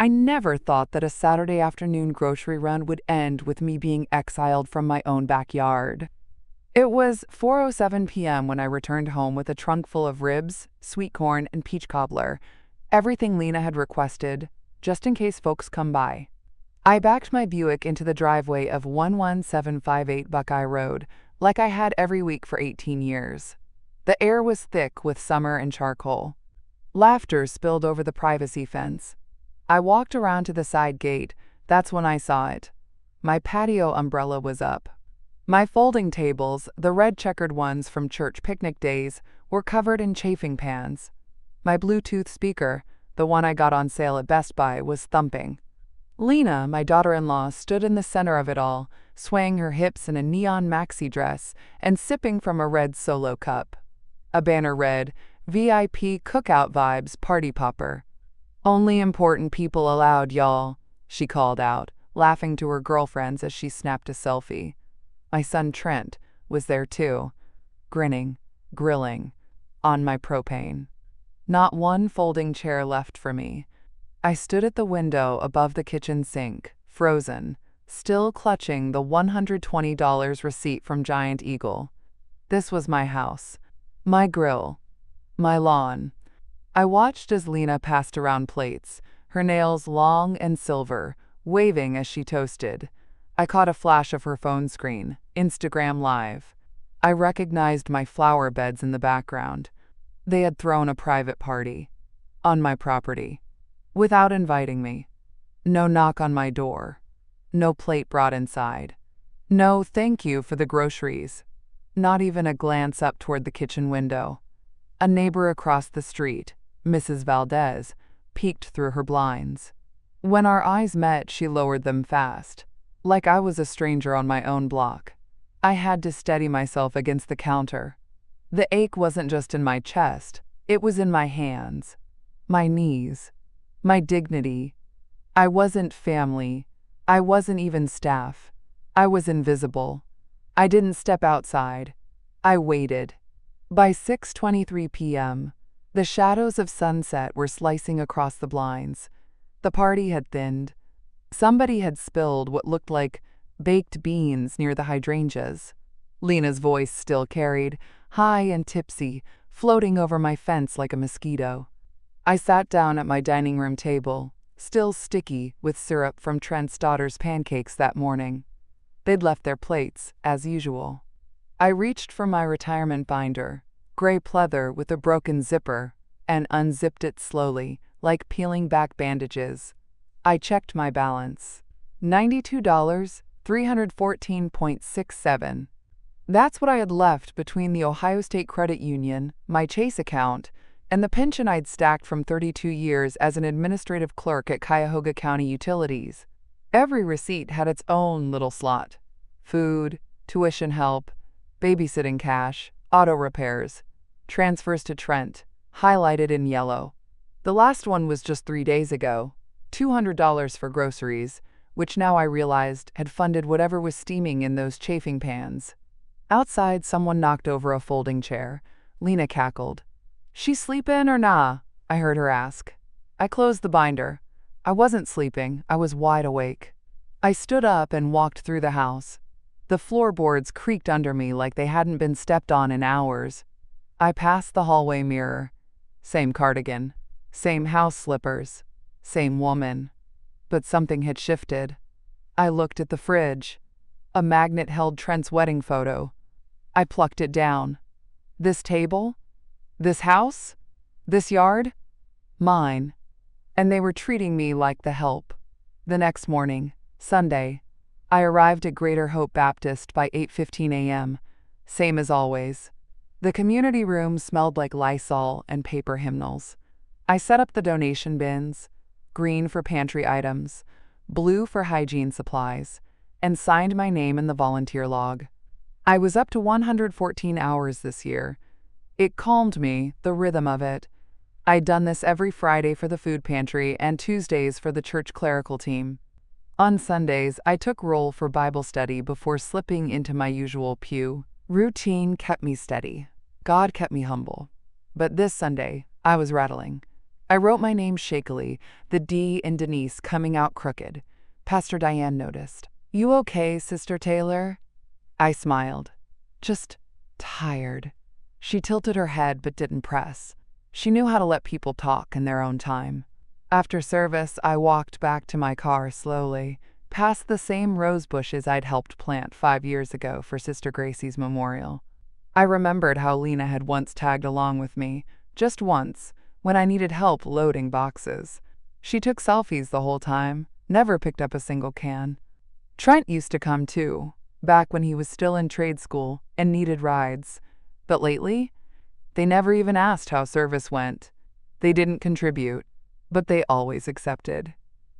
I never thought that a Saturday afternoon grocery run would end with me being exiled from my own backyard. It was 4:07 p.m. when I returned home with a trunk full of ribs, sweet corn, and peach cobbler, everything Lena had requested, just in case folks come by. I backed my Buick into the driveway of 11758 Buckeye Road, like I had every week for 18 years. The air was thick with summer and charcoal. Laughter spilled over the privacy fence. I walked around to the side gate. That's when I saw it. My patio umbrella was up. My folding tables, the red checkered ones from church picnic days, were covered in chafing pans. My Bluetooth speaker, the one I got on sale at Best Buy, was thumping. Lena, my daughter-in-law, stood in the center of it all, swaying her hips in a neon maxi dress and sipping from a red Solo cup. A banner read, VIP Cookout Vibes Party Popper. "Only important people allowed, y'all," she called out, laughing to her girlfriends as she snapped a selfie. My son Trent was there too, grinning, grilling, on my propane. Not one folding chair left for me. I stood at the window above the kitchen sink, frozen, still clutching the $120 receipt from Giant Eagle. This was my house, my grill, my lawn. I watched as Lena passed around plates, her nails long and silver, waving as she toasted. I caught a flash of her phone screen, Instagram Live. I recognized my flower beds in the background. They had thrown a private party. On my property. Without inviting me. No knock on my door. No plate brought inside. No thank you for the groceries. Not even a glance up toward the kitchen window. A neighbor across the street, Mrs. Valdez, peeked through her blinds. When our eyes met, she lowered them fast, like I was a stranger on my own block. I had to steady myself against the counter. The ache wasn't just in my chest, it was in my hands, my knees, my dignity. I wasn't family. I wasn't even staff. I was invisible. I didn't step outside. I waited. By 6:23 p.m., the shadows of sunset were slicing across the blinds. The party had thinned. Somebody had spilled what looked like baked beans near the hydrangeas. Lena's voice still carried, high and tipsy, floating over my fence like a mosquito. I sat down at my dining room table, still sticky with syrup from Trent's daughter's pancakes that morning. They'd left their plates, as usual. I reached for my retirement binder, gray pleather with a broken zipper, and unzipped it slowly, like peeling back bandages. I checked my balance. $92, 314.67. That's what I had left between the Ohio State Credit Union, my Chase account, and the pension I'd stacked from 32 years as an administrative clerk at Cuyahoga County Utilities. Every receipt had its own little slot. Food, tuition help, babysitting cash, auto repairs, transfers to Trent, highlighted in yellow. The last one was just 3 days ago, $200 for groceries, which now I realized had funded whatever was steaming in those chafing pans. Outside, someone knocked over a folding chair. Lena cackled. "She sleepin' or nah?" I heard her ask. I closed the binder. I wasn't sleeping, I was wide awake. I stood up and walked through the house. The floorboards creaked under me like they hadn't been stepped on in hours. I passed the hallway mirror. Same cardigan, same house slippers, same woman. But something had shifted. I looked at the fridge. A magnet held Trent's wedding photo. I plucked it down. This table? This house? This yard? Mine. And they were treating me like the help. The next morning, Sunday, I arrived at Greater Hope Baptist by 8:15 a.m., same as always. The community room smelled like Lysol and paper hymnals. I set up the donation bins, green for pantry items, blue for hygiene supplies, and signed my name in the volunteer log. I was up to 114 hours this year. It calmed me, the rhythm of it. I'd done this every Friday for the food pantry and Tuesdays for the church clerical team. On Sundays, I took roll for Bible study before slipping into my usual pew. Routine kept me steady. God kept me humble. But this Sunday, I was rattling. I wrote my name shakily, the D in Denise coming out crooked. Pastor Diane noticed. "You okay, Sister Taylor?" I smiled. "Just tired." She tilted her head but didn't press. She knew how to let people talk in their own time. After service, I walked back to my car slowly, past the same rose bushes I'd helped plant 5 years ago for Sister Gracie's memorial. I remembered how Lena had once tagged along with me, just once, when I needed help loading boxes. She took selfies the whole time, never picked up a single can. Trent used to come too, back when he was still in trade school and needed rides. But lately, they never even asked how service went. They didn't contribute, but they always accepted.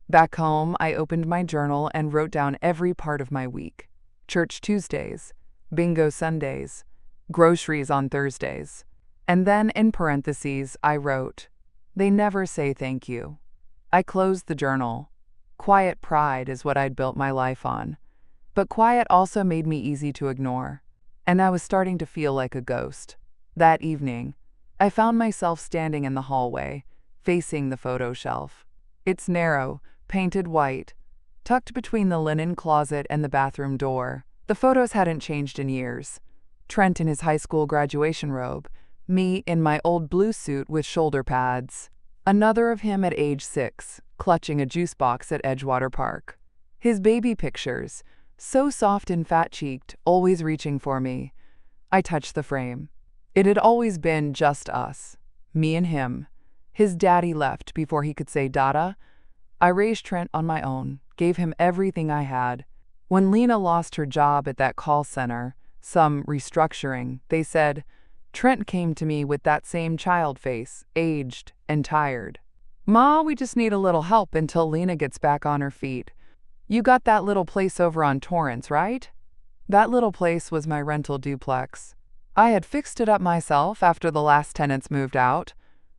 Back home, I opened my journal and wrote down every part of my week. Church Tuesdays, bingo Sundays, groceries on Thursdays. And then in parentheses, I wrote, "They never say thank you." I closed the journal. Quiet pride is what I'd built my life on. But quiet also made me easy to ignore. And I was starting to feel like a ghost. That evening, I found myself standing in the hallway, facing the photo shelf. It's narrow, painted white, tucked between the linen closet and the bathroom door. The photos hadn't changed in years. Trent in his high school graduation robe, me in my old blue suit with shoulder pads. Another of him at age 6, clutching a juice box at Edgewater Park. His baby pictures, so soft and fat-cheeked, always reaching for me. I touched the frame. It had always been just us, me and him. His daddy left before he could say Dada. I raised Trent on my own, gave him everything I had. When Lena lost her job at that call center, some restructuring, they said, Trent came to me with that same child face, aged and tired. "Ma, we just need a little help until Lena gets back on her feet. You got that little place over on Torrance, right?" That little place was my rental duplex. I had fixed it up myself after the last tenants moved out,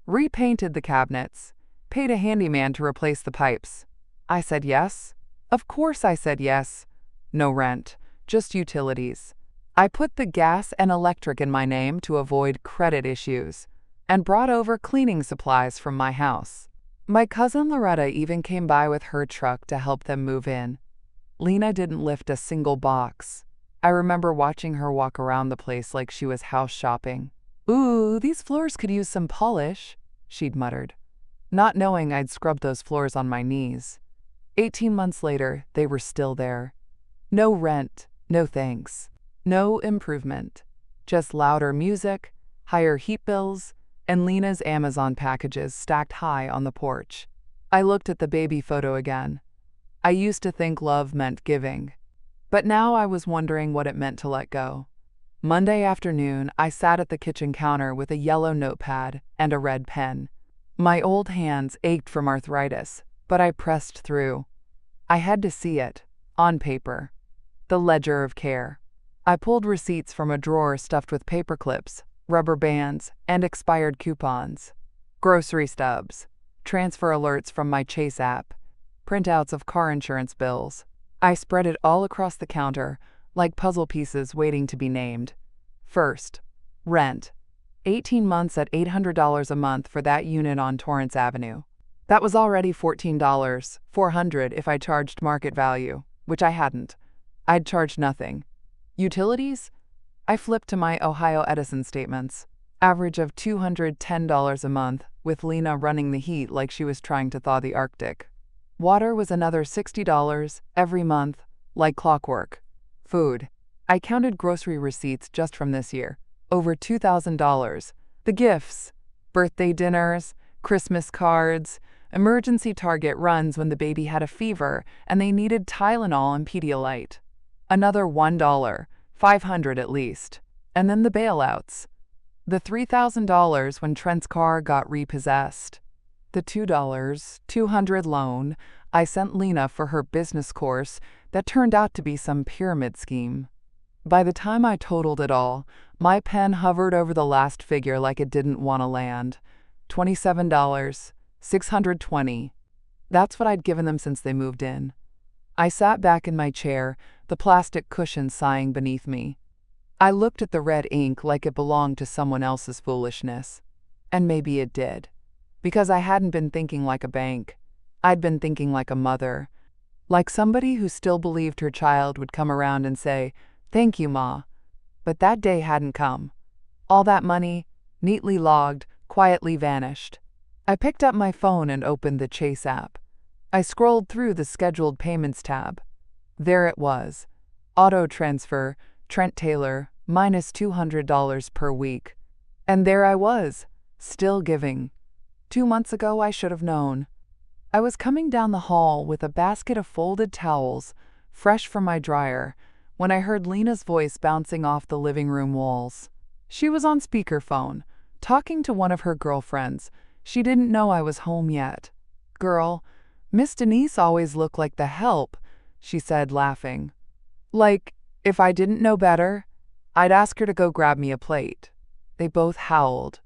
repainted the cabinets, paid a handyman to replace the pipes. I said yes. Of course I said yes. No rent, just utilities. I put the gas and electric in my name to avoid credit issues, and brought over cleaning supplies from my house. My cousin Loretta even came by with her truck to help them move in. Lena didn't lift a single box. I remember watching her walk around the place like she was house shopping. "Ooh, these floors could use some polish," she'd muttered, not knowing I'd scrubbed those floors on my knees. 18 months later, they were still there. No rent, no thanks. No improvement. Just louder music, higher heat bills, and Lena's Amazon packages stacked high on the porch. I looked at the baby photo again. I used to think love meant giving, but now I was wondering what it meant to let go. Monday afternoon, I sat at the kitchen counter with a yellow notepad and a red pen. My old hands ached from arthritis, but I pressed through. I had to see it, on paper. The ledger of care. I pulled receipts from a drawer stuffed with paper clips, rubber bands, and expired coupons. Grocery stubs, transfer alerts from my Chase app, printouts of car insurance bills. I spread it all across the counter, like puzzle pieces waiting to be named. First, rent. 18 months at $800 a month for that unit on Torrance Avenue. That was already $14, $400 if I charged market value, which I hadn't. I'd charged nothing. Utilities? I flipped to my Ohio Edison statements. Average of $210 a month, with Lena running the heat like she was trying to thaw the Arctic. Water was another $60 every month, like clockwork. Food. I counted grocery receipts just from this year. Over $2,000. The gifts. Birthday dinners, Christmas cards, emergency Target runs when the baby had a fever and they needed Tylenol and Pedialyte. Another $1, $500 at least. And then the bailouts. The $3,000 when Trent's car got repossessed. The $200 loan I sent Lena for her business course that turned out to be some pyramid scheme. By the time I totaled it all, my pen hovered over the last figure like it didn't want to land. $27, $620. That's what I'd given them since they moved in. I sat back in my chair, the plastic cushion sighing beneath me. I looked at the red ink like it belonged to someone else's foolishness. And maybe it did. Because I hadn't been thinking like a bank. I'd been thinking like a mother. Like somebody who still believed her child would come around and say, "Thank you, Ma." But that day hadn't come. All that money, neatly logged, quietly vanished. I picked up my phone and opened the Chase app. I scrolled through the scheduled payments tab. There it was. Auto transfer, Trent Taylor, minus $200 per week. And there I was, still giving. 2 months ago I should have known. I was coming down the hall with a basket of folded towels, fresh from my dryer, when I heard Lena's voice bouncing off the living room walls. She was on speakerphone, talking to one of her girlfriends. She didn't know I was home yet. "Girl, Miss Denise always looked like the help," she said, laughing. "Like, if I didn't know better, I'd ask her to go grab me a plate." They both howled.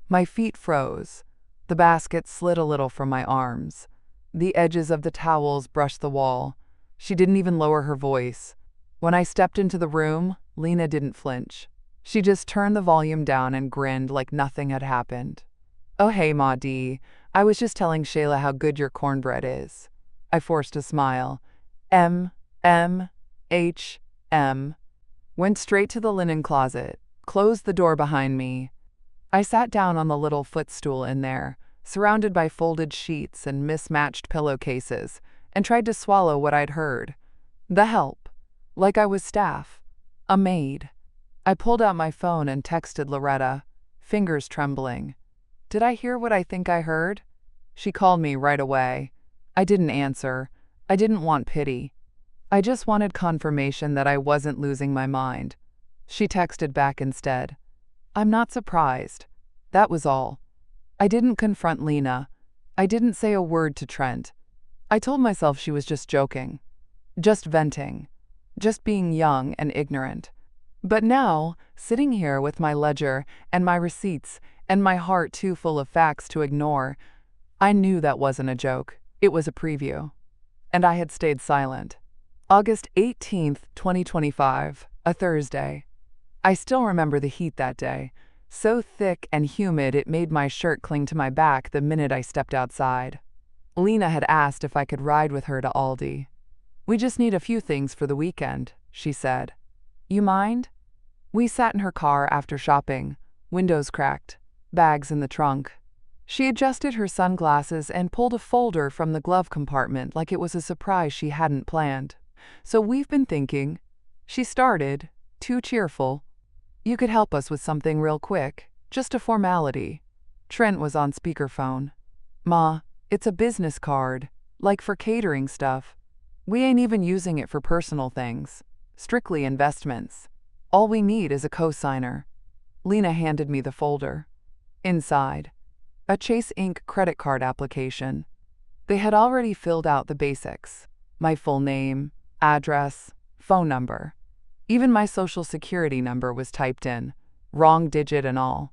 My feet froze. The basket slid a little from my arms. The edges of the towels brushed the wall. She didn't even lower her voice. When I stepped into the room, Lena didn't flinch. She just turned the volume down and grinned like nothing had happened. "Oh, hey, Ma D. I was just telling Shayla how good your cornbread is." I forced a smile. M. Went straight to the linen closet, closed the door behind me. I sat down on the little footstool in there, surrounded by folded sheets and mismatched pillowcases, and tried to swallow what I'd heard. The help. Like I was staff. A maid. I pulled out my phone and texted Loretta, fingers trembling. "Did I hear what I think I heard?" She called me right away. I didn't answer. I didn't want pity. I just wanted confirmation that I wasn't losing my mind. She texted back instead. "I'm not surprised." That was all. I didn't confront Lena. I didn't say a word to Trent. I told myself she was just joking. Just venting. Just being young and ignorant. But now, sitting here with my ledger and my receipts and my heart too full of facts to ignore, I knew that wasn't a joke. It was a preview. And I had stayed silent. August 18th, 2025, a Thursday. I still remember the heat that day. So thick and humid it made my shirt cling to my back the minute I stepped outside. Lena had asked if I could ride with her to Aldi. "We just need a few things for the weekend," she said. "You mind?" We sat in her car after shopping, windows cracked, bags in the trunk. She adjusted her sunglasses and pulled a folder from the glove compartment like it was a surprise she hadn't planned. "So we've been thinking," she started, too cheerful. "You could help us with something real quick, just a formality." Trent was on speakerphone. "Ma, it's a business card, like for catering stuff. We ain't even using it for personal things. Strictly investments. All we need is a cosigner." Lena handed me the folder. Inside, a Chase Inc. credit card application. They had already filled out the basics. My full name, address, phone number. Even my social security number was typed in, wrong digit and all.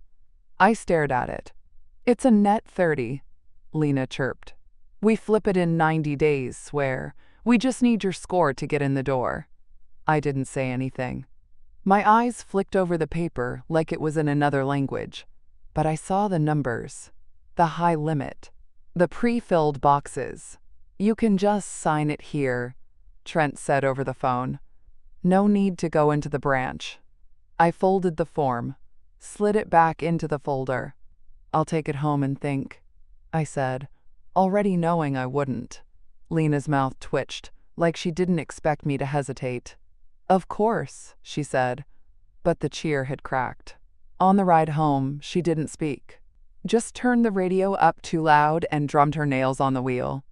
I stared at it. "It's a net 30, Lena chirped. "We flip it in 90 days, swear. We just need your score to get in the door." I didn't say anything. My eyes flicked over the paper like it was in another language. But I saw the numbers, the high limit, the pre-filled boxes. "You can just sign it here," Trent said over the phone. "No need to go into the branch." I folded the form, slid it back into the folder. "I'll take it home and think," I said, already knowing I wouldn't. Lena's mouth twitched, like she didn't expect me to hesitate. "Of course," she said, but the cheer had cracked. On the ride home, she didn't speak. Just turned the radio up too loud and drummed her nails on the wheel.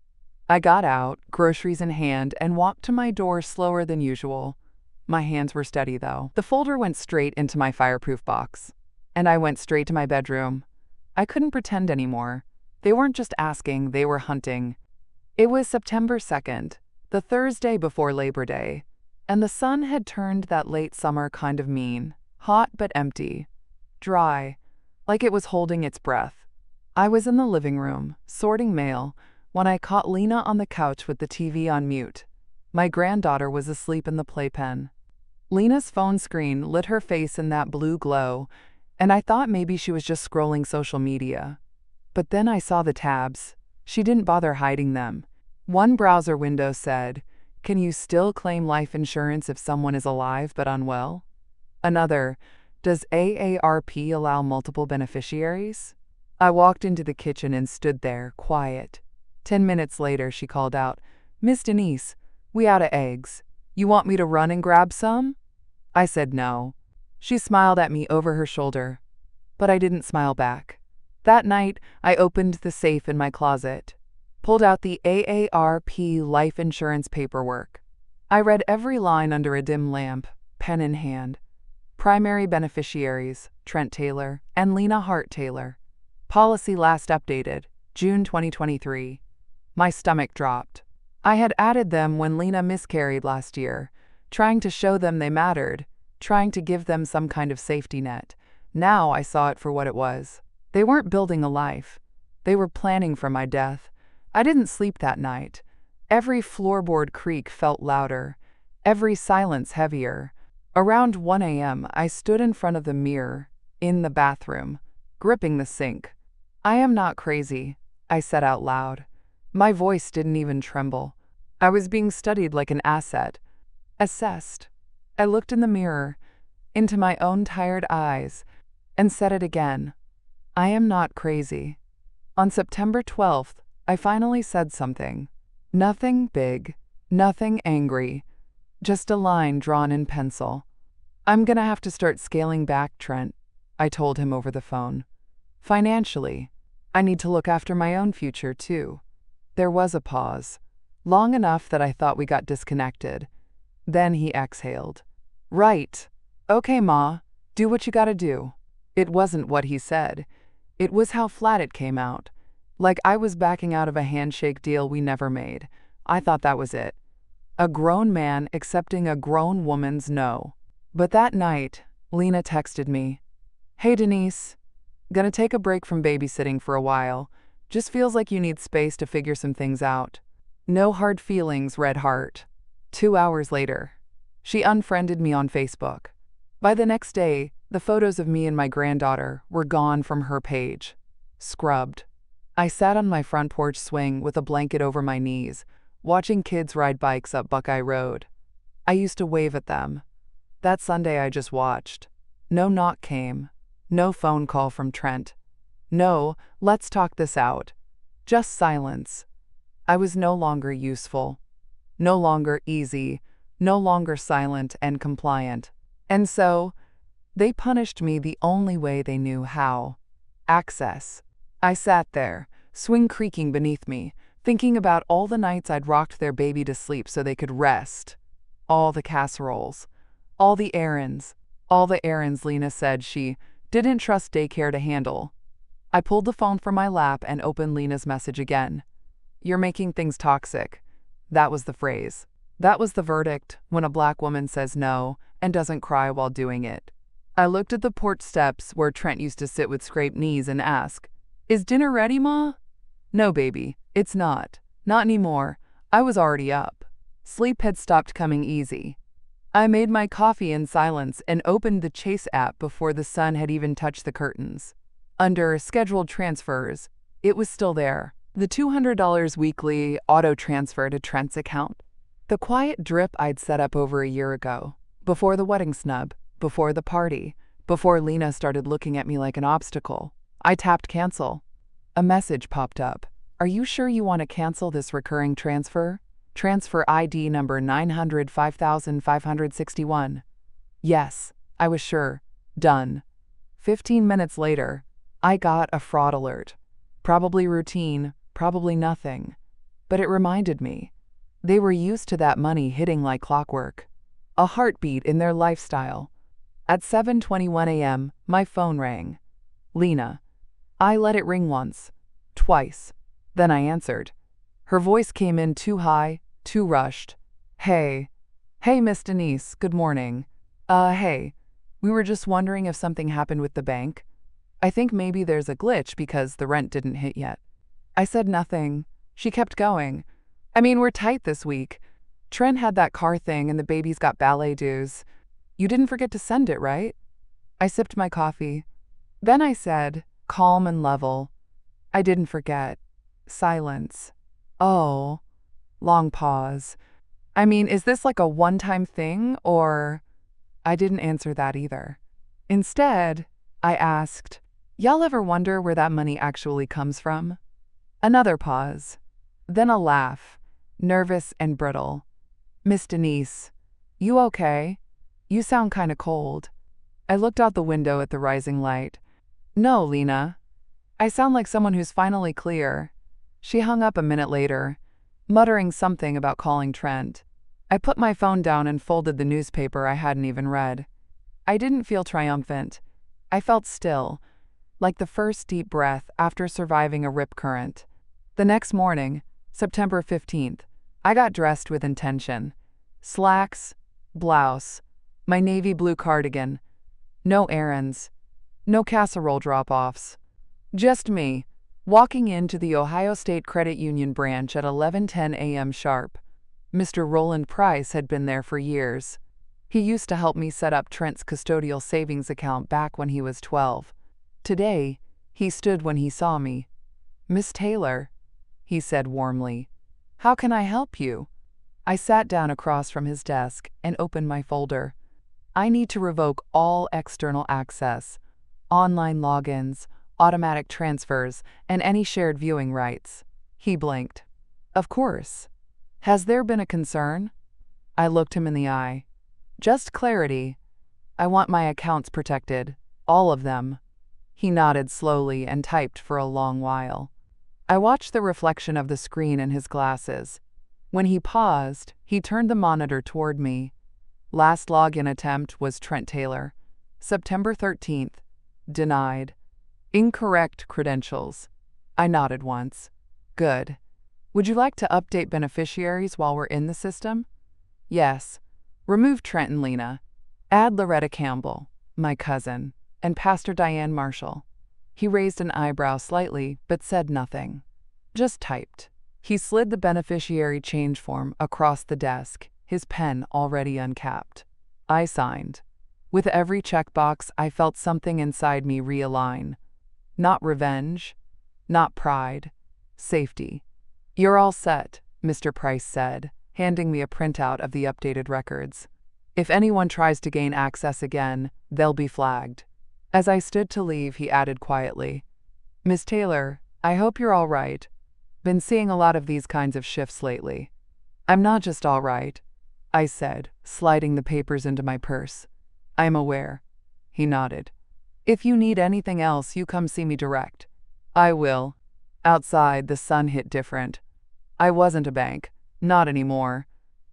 I got out, groceries in hand, and walked to my door slower than usual. My hands were steady, though. The folder went straight into my fireproof box. And I went straight to my bedroom. I couldn't pretend anymore. They weren't just asking, they were hunting. It was September 2nd, the Thursday before Labor Day, and the sun had turned that late summer kind of mean, hot but empty, dry, like it was holding its breath. I was in the living room, sorting mail, when I caught Lena on the couch with the TV on mute. My granddaughter was asleep in the playpen. Lena's phone screen lit her face in that blue glow, and I thought maybe she was just scrolling social media. But then I saw the tabs. She didn't bother hiding them. One browser window said, "Can you still claim life insurance if someone is alive but unwell?" Another, "Does AARP allow multiple beneficiaries?" I walked into the kitchen and stood there, quiet. 10 minutes later, she called out, "Miss Denise, we out of eggs. You want me to run and grab some?" I said no. She smiled at me over her shoulder, but I didn't smile back. That night, I opened the safe in my closet, pulled out the AARP life insurance paperwork. I read every line under a dim lamp, pen in hand. Primary beneficiaries, Trent Taylor and Lena Hart Taylor. Policy last updated, June 2023. My stomach dropped. I had added them when Lena miscarried last year, trying to show them they mattered, trying to give them some kind of safety net. Now I saw it for what it was. They weren't building a life. They were planning for my death. I didn't sleep that night. Every floorboard creak felt louder, every silence heavier. Around 1 a.m., I stood in front of the mirror, in the bathroom, gripping the sink. "I am not crazy," I said out loud. My voice didn't even tremble. I was being studied like an asset, assessed. I looked in the mirror, into my own tired eyes, and said it again. I am not crazy. On September 12th, I finally said something. Nothing big, nothing angry, just a line drawn in pencil. "I'm gonna have to start scaling back, Trent," I told him over the phone. "Financially. I need to look after my own future, too." There was a pause, long enough that I thought we got disconnected. Then he exhaled. "Right. Okay, Ma. Do what you gotta do." It wasn't what he said. It was how flat it came out. Like I was backing out of a handshake deal we never made. I thought that was it. A grown man accepting a grown woman's no. But that night, Lena texted me, "Hey Denise, gonna take a break from babysitting for a while. Just feels like you need space to figure some things out. No hard feelings, red heart." 2 hours later, she unfriended me on Facebook. By the next day, the photos of me and my granddaughter were gone from her page. Scrubbed. I sat on my front porch swing with a blanket over my knees, watching kids ride bikes up Buckeye Road. I used to wave at them. That Sunday I just watched. No knock came. No phone call from Trent. No, "Let's talk this out." Just silence. I was no longer useful. No longer easy. No longer silent and compliant. And so, they punished me the only way they knew how. Access. I sat there, swing creaking beneath me, thinking about all the nights I'd rocked their baby to sleep so they could rest. All the casseroles. All the errands. All the errands Lena said she didn't trust daycare to handle. I pulled the phone from my lap and opened Lena's message again. "You're making things toxic." That was the phrase. That was the verdict when a black woman says no and doesn't cry while doing it. I looked at the porch steps where Trent used to sit with scraped knees and ask, "Is dinner ready, Ma?" "No, baby, it's not. Not anymore. I was already up." Sleep had stopped coming easy. I made my coffee in silence and opened the Chase app before the sun had even touched the curtains. Under scheduled transfers, it was still there. The $200 weekly auto transfer to Trent's account. The quiet drip I'd set up over a year ago, before the wedding snub, before the party, before Lena started looking at me like an obstacle. I tapped cancel. A message popped up. "Are you sure you want to cancel this recurring transfer? Transfer ID number 905,561. Yes, I was sure. Done. 15 minutes later, I got a fraud alert. Probably routine, probably nothing. But it reminded me. They were used to that money hitting like clockwork. A heartbeat in their lifestyle. At 7:21 a.m., my phone rang. Lena. I let it ring once, twice. Then I answered. Her voice came in too high, too rushed. Hey, Miss Denise, good morning. Hey, we were just wondering if something happened with the bank. I think maybe there's a glitch because the rent didn't hit yet." I said nothing. She kept going. "I mean, we're tight this week. Trent had that car thing and the baby's got ballet dues. You didn't forget to send it, right?" I sipped my coffee. Then I said, calm and level, I didn't forget. Silence. Oh. Long pause. I mean, is this like a one-time thing, or? I didn't answer that either. Instead, I asked, y'all ever wonder where that money actually comes from? Another pause. Then a laugh, nervous and brittle. Miss Denise, you okay? You sound kinda cold. I looked out the window at the rising light. No, Lena. I sound like someone who's finally clear. She hung up a minute later, muttering something about calling Trent. I put my phone down and folded the newspaper I hadn't even read. I didn't feel triumphant. I felt still, like the first deep breath after surviving a rip current. The next morning, September 15th, I got dressed with intention. Slacks, blouse, my navy blue cardigan. No errands. No casserole drop-offs. Just me, walking into the Ohio State Credit Union branch at 11:10 a.m. sharp. Mr. Roland Price had been there for years. He used to help me set up Trent's custodial savings account back when he was 12. Today, he stood when he saw me. "Miss Taylor," he said warmly, "how can I help you?" I sat down across from his desk and opened my folder. I need to revoke all external access, online logins, automatic transfers, and any shared viewing rights. He blinked. Of course. Has there been a concern? I looked him in the eye. Just clarity. I want my accounts protected. All of them. He nodded slowly and typed for a long while. I watched the reflection of the screen in his glasses. When he paused, he turned the monitor toward me. Last login attempt was Trent Taylor. September 13th. Denied. Incorrect credentials. I nodded once. Good. Would you like to update beneficiaries while we're in the system? Yes. Remove Trent and Lena. Add Loretta Campbell, my cousin, and Pastor Diane Marshall. He raised an eyebrow slightly, but said nothing. Just typed. He slid the beneficiary change form across the desk, his pen already uncapped. I signed. With every checkbox, I felt something inside me realign. Not revenge, not pride, safety. You're all set, Mr. Price said, handing me a printout of the updated records. If anyone tries to gain access again, they'll be flagged. As I stood to leave, he added quietly, Miss Taylor, I hope you're all right. Been seeing a lot of these kinds of shifts lately. I'm not just all right, I said, sliding the papers into my purse. I'm aware. He nodded. If you need anything else, you come see me direct. I will. Outside, the sun hit different. I wasn't a bank. Not anymore.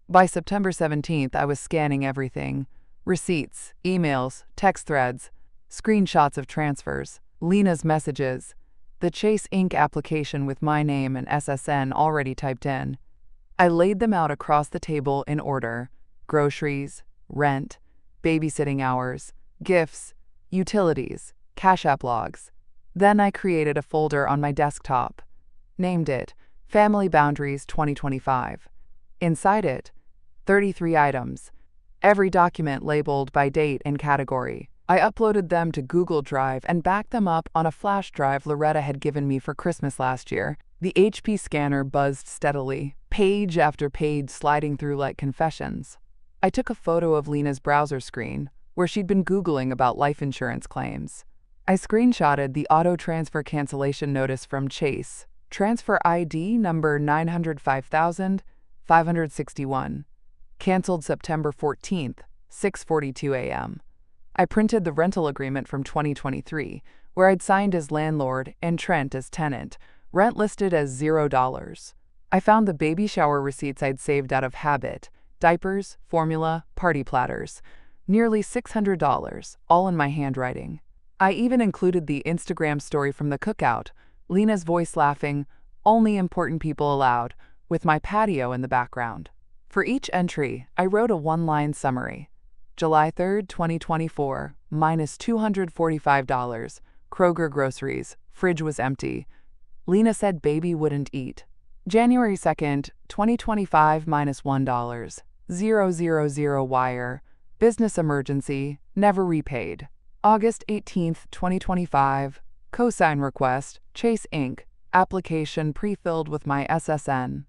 By September 17th, I was scanning everything. Receipts, emails, text threads, screenshots of transfers, Lena's messages, the Chase Inc. application with my name and SSN already typed in. I laid them out across the table in order: groceries, rent, babysitting hours, gifts, utilities, Cash App logs. Then I created a folder on my desktop. Named it Family Boundaries 2025. Inside it, 33 items, every document labeled by date and category. I uploaded them to Google Drive and backed them up on a flash drive Loretta had given me for Christmas last year. The HP scanner buzzed steadily, page after page sliding through like confessions. I took a photo of Lena's browser screen, where she'd been Googling about life insurance claims. I screenshotted the auto transfer cancellation notice from Chase, transfer ID number 905,561. Canceled September 14th, 6:42 a.m. I printed the rental agreement from 2023, where I'd signed as landlord and Trent as tenant, rent listed as $0. I found the baby shower receipts I'd saved out of habit, diapers, formula, party platters. Nearly $600, all in my handwriting. I even included the Instagram story from the cookout, Lena's voice laughing, "Only important people allowed," with my patio in the background. For each entry, I wrote a one-line summary. July 3rd, 2024, minus $245, Kroger groceries, fridge was empty. Lena said baby wouldn't eat. January 2nd, 2025, minus $1, 000 wire, business emergency, never repaid. August 18th, 2025, cosign request, Chase Inc., application pre-filled with my SSN.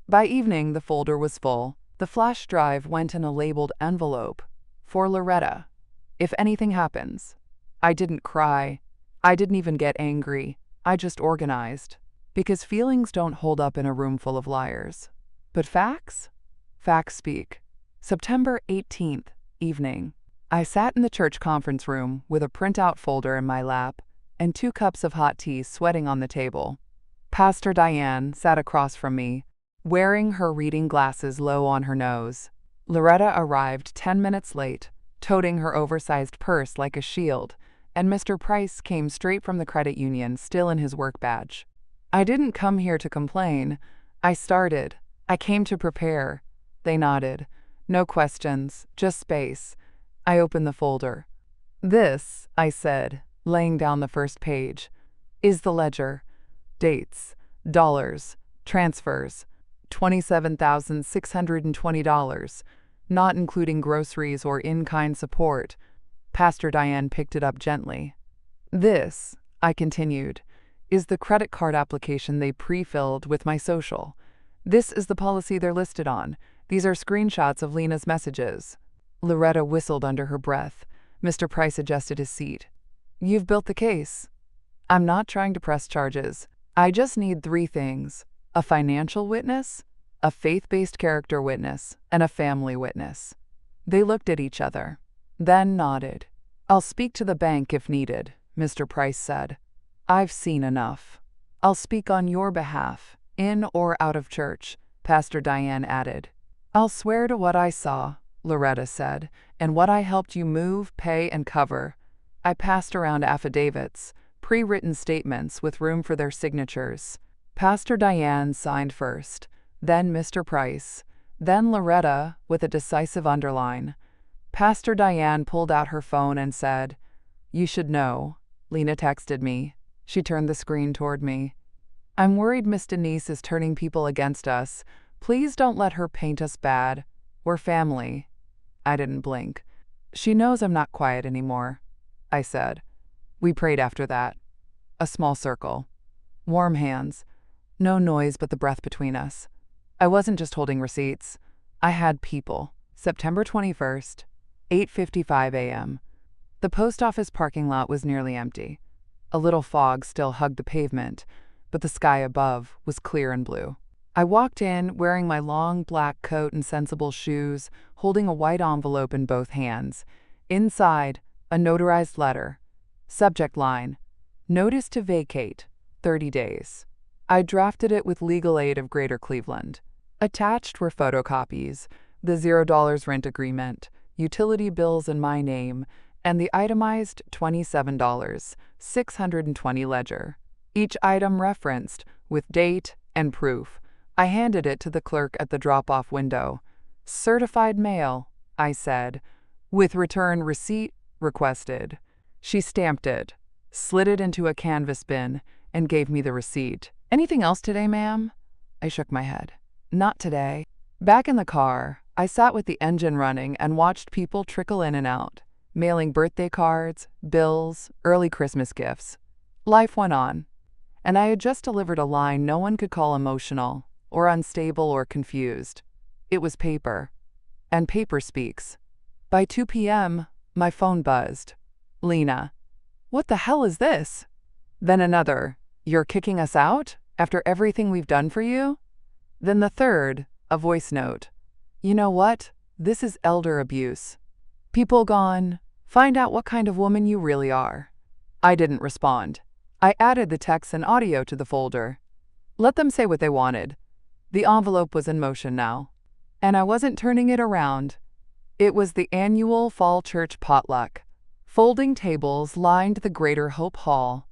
By evening, the folder was full. The flash drive went in a labeled envelope. For Loretta. If anything happens. I didn't cry. I didn't even get angry. I just organized. Because feelings don't hold up in a room full of liars. But facts? Facts speak. September 18th, evening. I sat in the church conference room with a printout folder in my lap and 2 cups of hot tea sweating on the table. Pastor Diane sat across from me, wearing her reading glasses low on her nose. Loretta arrived 10 minutes late, toting her oversized purse like a shield, and Mr. Price came straight from the credit union, still in his work badge. I didn't come here to complain. I came to prepare. They nodded. No questions, just space. I opened the folder. This, I said, laying down the first page, is the ledger. Dates, dollars, transfers, $27,620, not including groceries or in-kind support. Pastor Diane picked it up gently. This, I continued, is the credit card application they pre-filled with my social. This is the policy they're listed on. These are screenshots of Lena's messages. Loretta whistled under her breath. Mr. Price adjusted his seat. You've built the case. I'm not trying to press charges. I just need 3 things. A financial witness, a faith-based character witness, and a family witness. They looked at each other, then nodded. I'll speak to the bank if needed, Mr. Price said. I've seen enough. I'll speak on your behalf, in or out of church, Pastor Diane added. I'll swear to what I saw, Loretta said, and what I helped you move, pay, and cover. I passed around affidavits, pre-written statements with room for their signatures. Pastor Diane signed first, then Mr. Price, then Loretta with a decisive underline. Pastor Diane pulled out her phone and said, You should know. Lena texted me. She turned the screen toward me. I'm worried Miss Denise is turning people against us. Please don't let her paint us bad. We're family. I didn't blink. She knows I'm not quiet anymore, I said. We prayed after that. A small circle. Warm hands. No noise but the breath between us. I wasn't just holding receipts. I had people. September 21st, 8:55 a.m. The post office parking lot was nearly empty. A little fog still hugged the pavement, but the sky above was clear and blue. I walked in wearing my long black coat and sensible shoes, holding a white envelope in both hands. Inside, a notarized letter. Subject line, Notice to vacate, 30 days. I drafted it with legal aid of Greater Cleveland. Attached were photocopies, the $0 rent agreement, utility bills in my name, and the itemized $27.620 ledger. Each item referenced, with date and proof. I handed it to the clerk at the drop-off window. Certified mail, I said, with return receipt requested. She stamped it, slid it into a canvas bin, and gave me the receipt. Anything else today, ma'am? I shook my head. Not today. Back in the car, I sat with the engine running and watched people trickle in and out, mailing birthday cards, bills, early Christmas gifts. Life went on, and I had just delivered a line no one could call emotional, or unstable or confused. It was paper. And paper speaks. By 2 p.m., my phone buzzed. Lena. What the hell is this? Then another. You're kicking us out? After everything we've done for you? Then the third, a voice note. You know what? This is elder abuse. People gone. Find out what kind of woman you really are. I didn't respond. I added the text and audio to the folder. Let them say what they wanted. The envelope was in motion now. And I wasn't turning it around. It was the annual fall church potluck. Folding tables lined the Greater Hope Hall,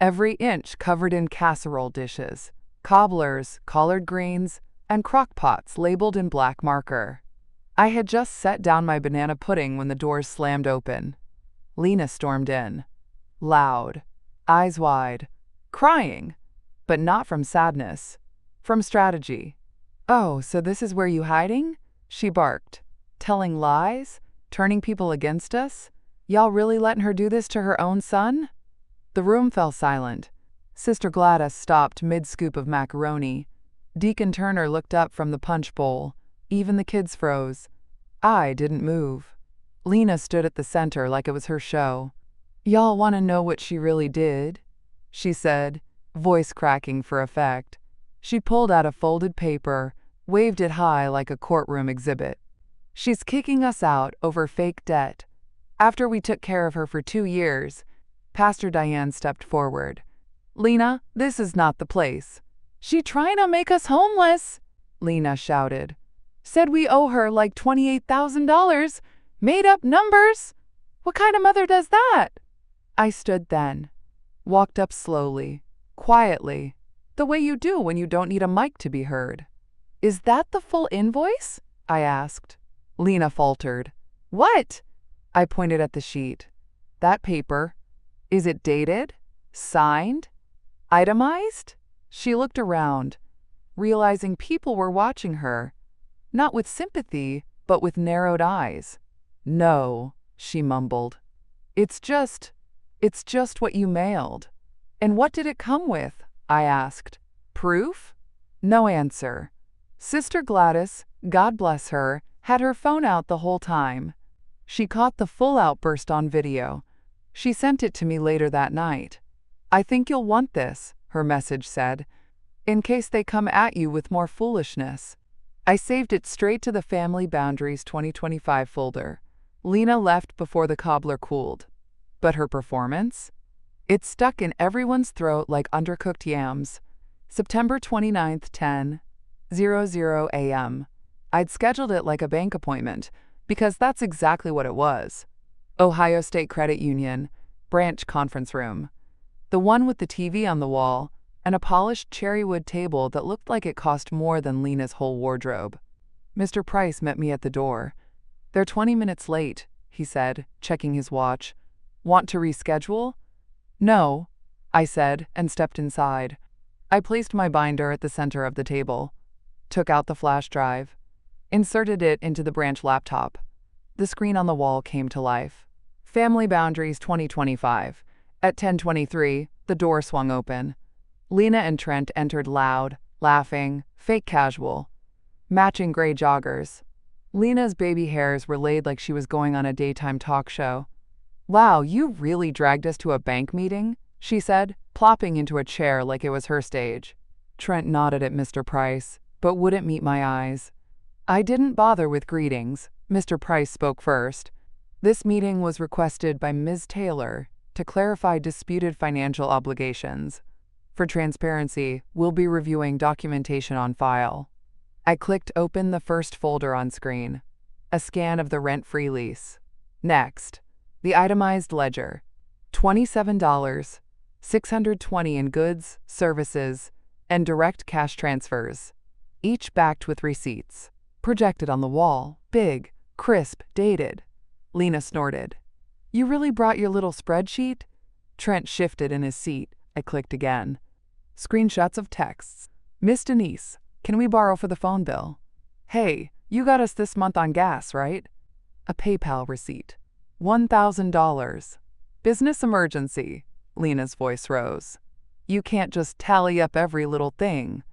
every inch covered in casserole dishes, cobblers, collard greens, and crock pots labeled in black marker. I had just set down my banana pudding when the doors slammed open. Lena stormed in, loud, eyes wide, crying, but not from sadness, from strategy. Oh, so this is where you hiding? She barked. Telling lies? Turning people against us? Y'all really letting her do this to her own son? The room fell silent. Sister Gladys stopped mid-scoop of macaroni. Deacon Turner looked up from the punch bowl. Even the kids froze. I didn't move. Lena stood at the center like it was her show. "Y'all want to know what she really did?" she said, voice cracking for effect. She pulled out a folded paper, waved it high like a courtroom exhibit. "She's kicking us out over fake debt. After we took care of her for 2 years." Pastor Diane stepped forward. "Lena, this is not the place." "She trying to make us homeless," Lena shouted. "Said we owe her like $28,000. Made up numbers. What kind of mother does that?" I stood then, walked up slowly, quietly, the way you do when you don't need a mic to be heard. "Is that the full invoice?" I asked. Lena faltered. "What?" I pointed at the sheet. "That paper. Is it dated? Signed? Itemized?" She looked around, realizing people were watching her, not with sympathy, but with narrowed eyes. "No," she mumbled. It's just what you mailed." "And what did it come with?" I asked. "Proof?" No answer. Sister Gladys, God bless her, had her phone out the whole time. She caught the full outburst on video. She sent it to me later that night. "I think you'll want this," her message said, "in case they come at you with more foolishness." I saved it straight to the Family Boundaries 2025 folder. Lena left before the cobbler cooled. But her performance? It stuck in everyone's throat like undercooked yams. September 29, 10:00 a.m. I'd scheduled it like a bank appointment, because that's exactly what it was. Ohio State Credit Union, branch conference room. The one with the TV on the wall, and a polished cherrywood table that looked like it cost more than Lena's whole wardrobe. Mr. Price met me at the door. "They're 20 minutes late," he said, checking his watch. "Want to reschedule?" "No," I said, and stepped inside. I placed my binder at the center of the table, took out the flash drive, inserted it into the branch laptop. The screen on the wall came to life. Family Boundaries 2025. At 10:23, the door swung open. Lena and Trent entered loud, laughing, fake casual. Matching gray joggers. Lena's baby hairs were laid like she was going on a daytime talk show. "Wow, you really dragged us to a bank meeting?" she said, plopping into a chair like it was her stage. Trent nodded at Mr. Price, but wouldn't meet my eyes. I didn't bother with greetings. Mr. Price spoke first. "This meeting was requested by Ms. Taylor to clarify disputed financial obligations. For transparency, we'll be reviewing documentation on file." I clicked open the first folder on screen. A scan of the rent-free lease. Next, the itemized ledger. $27, $620 in goods, services, and direct cash transfers, each backed with receipts. Projected on the wall, big, crisp, dated. Lena snorted. "You really brought your little spreadsheet?" Trent shifted in his seat. I clicked again. Screenshots of texts. "Miss Denise, can we borrow for the phone bill?" "Hey, you got us this month on gas, right?" A PayPal receipt. $1,000. "Business emergency." Lena's voice rose. "You can't just tally up every little thing.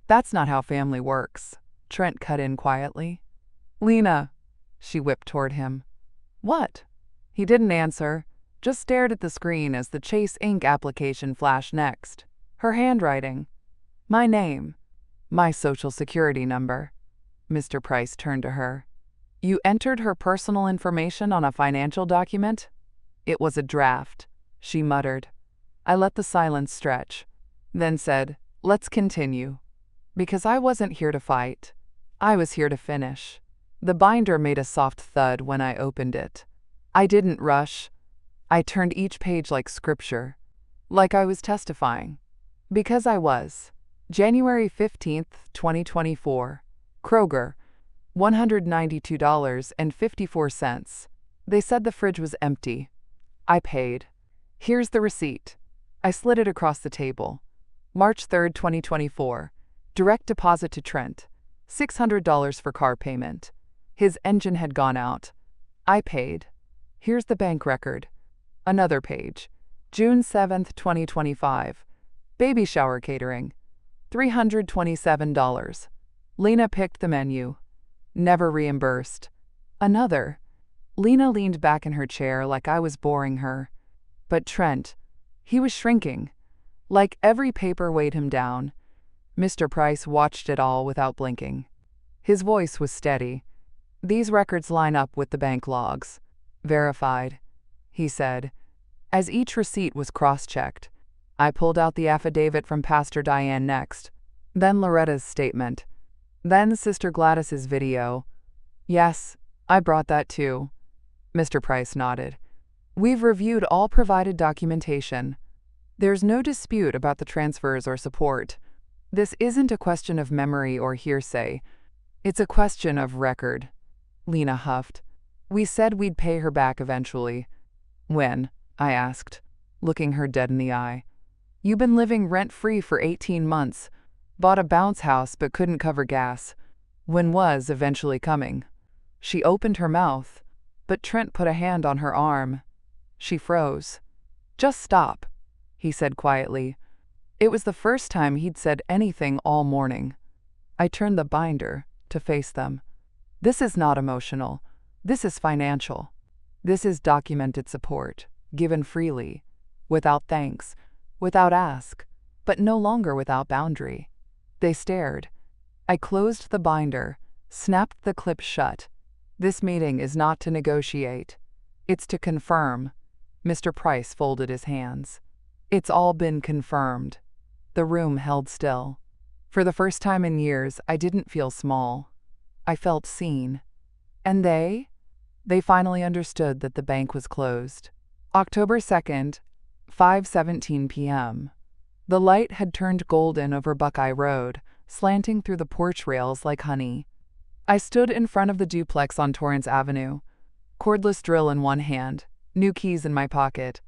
That's not how family works." Trent cut in quietly. "Lena," she whipped toward him. "What?" He didn't answer, just stared at the screen as the Chase Ink application flashed next. Her handwriting. My name. My social security number. Mr. Price turned to her. "You entered her personal information on a financial document?" "It was a draft," she muttered. I let the silence stretch, then said, "Let's continue." Because I wasn't here to fight. I was here to finish. The binder made a soft thud when I opened it. I didn't rush. I turned each page like scripture, like I was testifying. Because I was. January 15th, 2024. Kroger, $192.54. They said the fridge was empty. I paid. Here's the receipt. I slid it across the table. March 3rd, 2024. Direct deposit to Trent. $600 for car payment. His engine had gone out. I paid. Here's the bank record. Another page. June 7th, 2025. Baby shower catering, $327. Lena picked the menu. Never reimbursed. Another. Lena leaned back in her chair like I was boring her. But Trent, he was shrinking. Like every paper weighed him down. Mr. Price watched it all without blinking. His voice was steady. These records line up with the bank logs. Verified, he said, as each receipt was cross-checked. I pulled out the affidavit from Pastor Diane next, then Loretta's statement, then Sister Gladys's video. Yes, I brought that too. Mr. Price nodded. We've reviewed all provided documentation. There's no dispute about the transfers or support. This isn't a question of memory or hearsay. It's a question of record. Lena huffed. We said we'd pay her back eventually. When? I asked, looking her dead in the eye. You've been living rent-free for 18 months. Bought a bounce house but couldn't cover gas. When was eventually coming? She opened her mouth, but Trent put a hand on her arm. She froze. Just stop, he said quietly. It was the first time he'd said anything all morning. I turned the binder to face them. This is not emotional. This is financial. This is documented support, given freely, without thanks, without ask, but no longer without boundary. They stared. I closed the binder, snapped the clip shut. This meeting is not to negotiate. It's to confirm. Mr. Price folded his hands. It's all been confirmed. The room held still. For the first time in years, I didn't feel small. I felt seen. And they finally understood that the bank was closed. October 2nd, 5:17 p.m. The light had turned golden over Buckeye Road, slanting through the porch rails like honey. I stood in front of the duplex on Torrance Avenue, cordless drill in one hand, new keys in my pocket.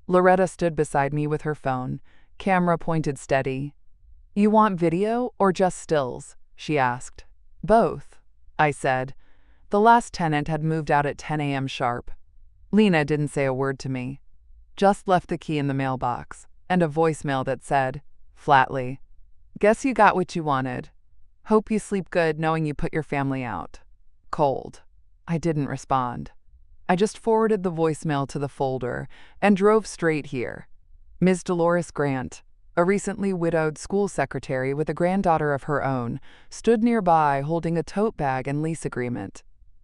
Loretta stood beside me with her phone, camera pointed steady. You want video or just stills? She asked. Both, I said. The last tenant had moved out at 10 a.m. sharp. Lena didn't say a word to me. Just left the key in the mailbox, and a voicemail that said, flatly, guess you got what you wanted. Hope you sleep good knowing you put your family out. Cold. I didn't respond. I just forwarded the voicemail to the folder and drove straight here. Ms. Dolores Grant, a recently widowed school secretary with a granddaughter of her own, stood nearby holding a tote bag and lease agreement.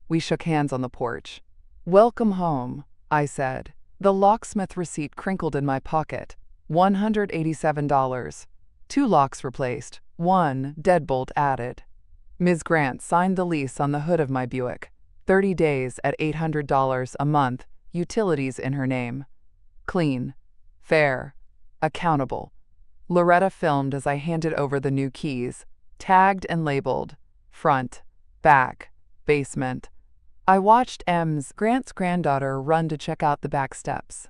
We shook hands on the porch. Welcome home, I said. The locksmith receipt crinkled in my pocket. $187. 2 locks replaced, 1 deadbolt added. Ms. Grant signed the lease on the hood of my Buick. 30 days at $800 a month, utilities in her name. Clean, fair, accountable. Loretta filmed as I handed over the new keys, tagged and labeled, front, back, basement. I watched Ms. Grant's granddaughter run to check out the back steps.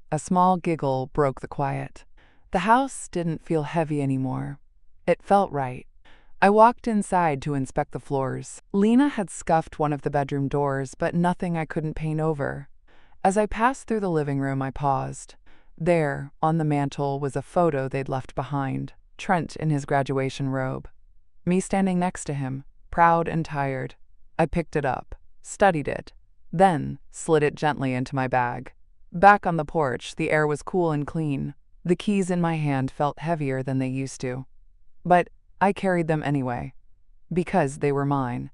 A small giggle broke the quiet. The house didn't feel heavy anymore. It felt right. I walked inside to inspect the floors. Lena had scuffed one of the bedroom doors, but nothing I couldn't paint over. As I passed through the living room, I paused. There, on the mantel, was a photo they'd left behind, Trent in his graduation robe. Me standing next to him, proud and tired. I picked it up, studied it, then slid it gently into my bag. Back on the porch, the air was cool and clean. The keys in my hand felt heavier than they used to. But I carried them anyway, because they were mine.